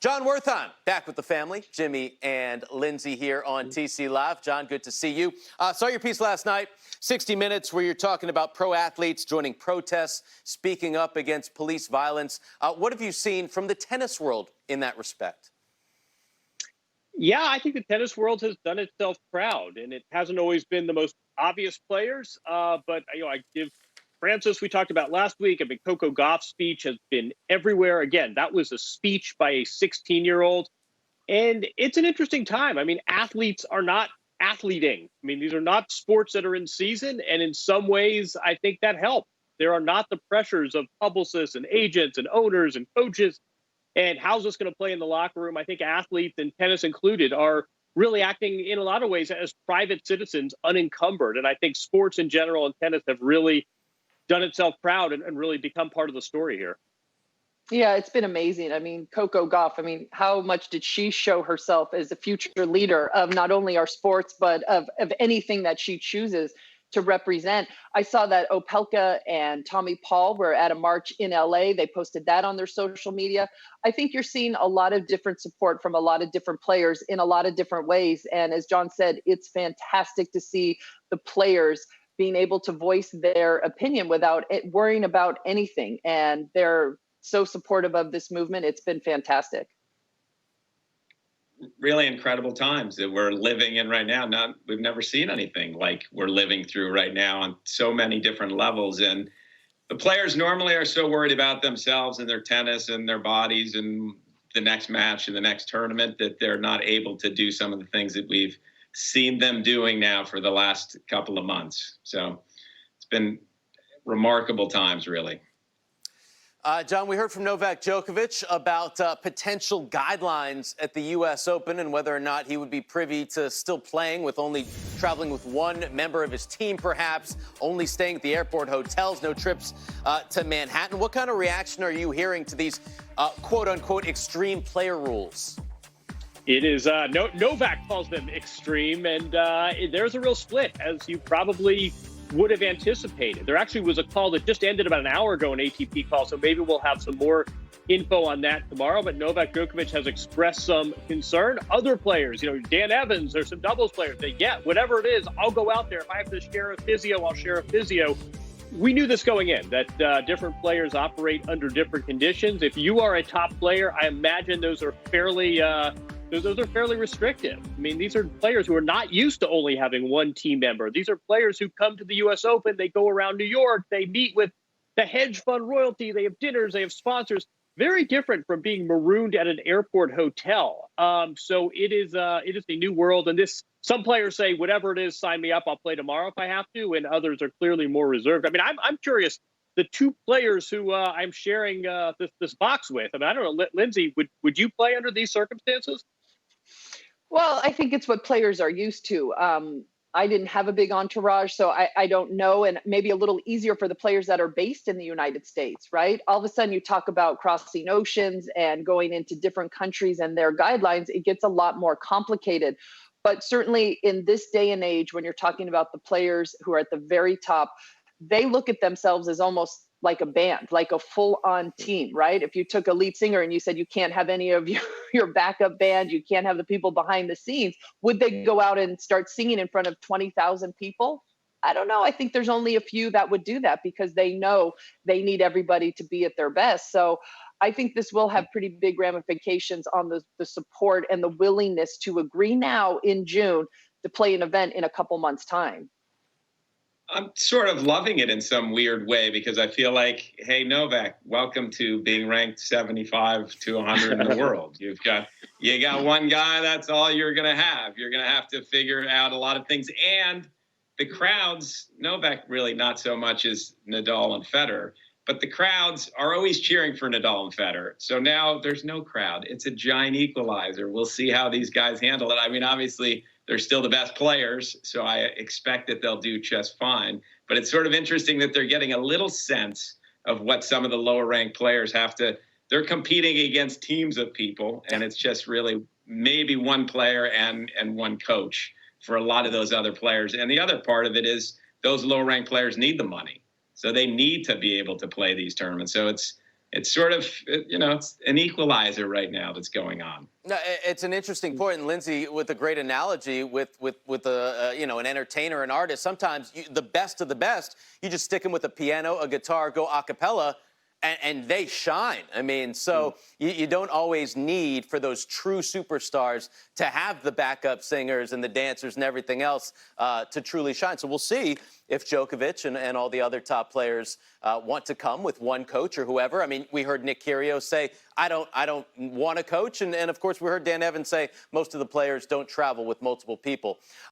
John Wertheim, back with the family. Jimmy and Lindsay here on TC Live. John, good to see you. Saw your piece last night, 60 Minutes, where you're talking about pro athletes joining protests, speaking up against police violence. What have you seen from the tennis world in that respect? Yeah, I think the tennis world has done itself proud, and it hasn't always been the most obvious players. But I give Francis, we talked about last week. I mean, Coco Gauff's speech has been everywhere. Again, that was a speech by a 16-year-old. And it's an interesting time. I mean, athletes are not athleting. I mean, these are not sports that are in season. And in some ways, I think that helps. There are not the pressures of publicists and agents and owners and coaches. And how's this going to play in the locker room? I think athletes, and tennis included, are really acting in a lot of ways as private citizens, unencumbered. And I think sports in general and tennis have really done itself proud and really become part of the story here. Yeah, it's been amazing. I mean, Coco Gauff, how much did she show herself as a future leader of not only our sports, but of anything that she chooses to represent? I saw that Opelka and Tommy Paul were at a march in LA. They posted that on their social media. I think you're seeing a lot of different support from a lot of different players in a lot of different ways. And as John said, it's fantastic to see the players being able to voice their opinion without worrying about anything. And they're so supportive of this movement. It's been fantastic. Really incredible times that we're living in right now. We've never seen anything like we're living through right now on so many different levels. And the players normally are so worried about themselves and their tennis and their bodies and the next match and the next tournament that they're not able to do some of the things that we've seen them doing now for the last couple of months. So it's been remarkable times, really. John, we heard from Novak Djokovic about potential guidelines at the U.S. Open and whether or not he would be privy to still playing with only traveling with one member of his team, perhaps, only staying at the airport hotels, no trips to Manhattan. What kind of reaction are you hearing to these quote-unquote extreme player rules? It is Novak calls them extreme, and there's a real split, as you probably would have anticipated. There actually was a call that just ended about an hour ago, an ATP call, so maybe we'll have some more info on that tomorrow. But Novak Djokovic has expressed some concern. Other players, Dan Evans, there's some doubles players. Whatever it is, I'll go out there. If I have to share a physio, I'll share a physio. We knew this going in, that different players operate under different conditions. If you are a top player, I imagine those are fairly restrictive. I mean, these are players who are not used to only having one team member. These are players who come to the U.S. Open. They go around New York. They meet with the hedge fund royalty. They have dinners. They have sponsors. Very different from being marooned at an airport hotel. So it is a new world. And some players say, whatever it is, sign me up. I'll play tomorrow if I have to. And others are clearly more reserved. I mean, I'm curious. The two players who I'm sharing this box with. I mean, I don't know, Lindsay, would you play under these circumstances? Well, I think it's what players are used to. I didn't have a big entourage, so I don't know. And maybe a little easier for the players that are based in the United States, right? All of a sudden you talk about crossing oceans and going into different countries and their guidelines, it gets a lot more complicated. But certainly in this day and age, when you're talking about the players who are at the very top, they look at themselves as almost like a band, like a full-on team, right? If you took a lead singer and you said you can't have any of your backup band, you can't have the people behind the scenes, would they go out and start singing in front of 20,000 people? I don't know. I think there's only a few that would do that because they know they need everybody to be at their best. So I think this will have pretty big ramifications on the support and the willingness to agree now in June to play an event in a couple months' time. I'm sort of loving it in some weird way because I feel like, hey, Novak, welcome to being ranked 75 to 100 in the world. You got one guy, that's all you're going to have. You're going to have to figure out a lot of things. And the crowds, Novak really not so much as Nadal and Federer, but the crowds are always cheering for Nadal and Federer. So now there's no crowd. It's a giant equalizer. We'll see how these guys handle it. I mean, obviously, they're still the best players, so I expect that they'll do just fine. But it's sort of interesting that they're getting a little sense of what some of the lower-ranked players have to – they're competing against teams of people, and it's just really maybe one player and one coach for a lot of those other players. And the other part of it is those lower-ranked players need the money. So they need to be able to play these tournaments. So it's it's sort of, it's an equalizer right now that's going on. No, it's an interesting point, and Lindsay, with a great analogy with a an entertainer, an artist. Sometimes the best of the best, you just stick them with a piano, a guitar, go a cappella, and they shine. I mean, so you don't always need for those true superstars to have the backup singers and the dancers and everything else to truly shine. So we'll see if Djokovic and all the other top players want to come with one coach or whoever. I mean, we heard Nick Kyrgios say, I don't want to coach. And of course, we heard Dan Evans say most of the players don't travel with multiple people.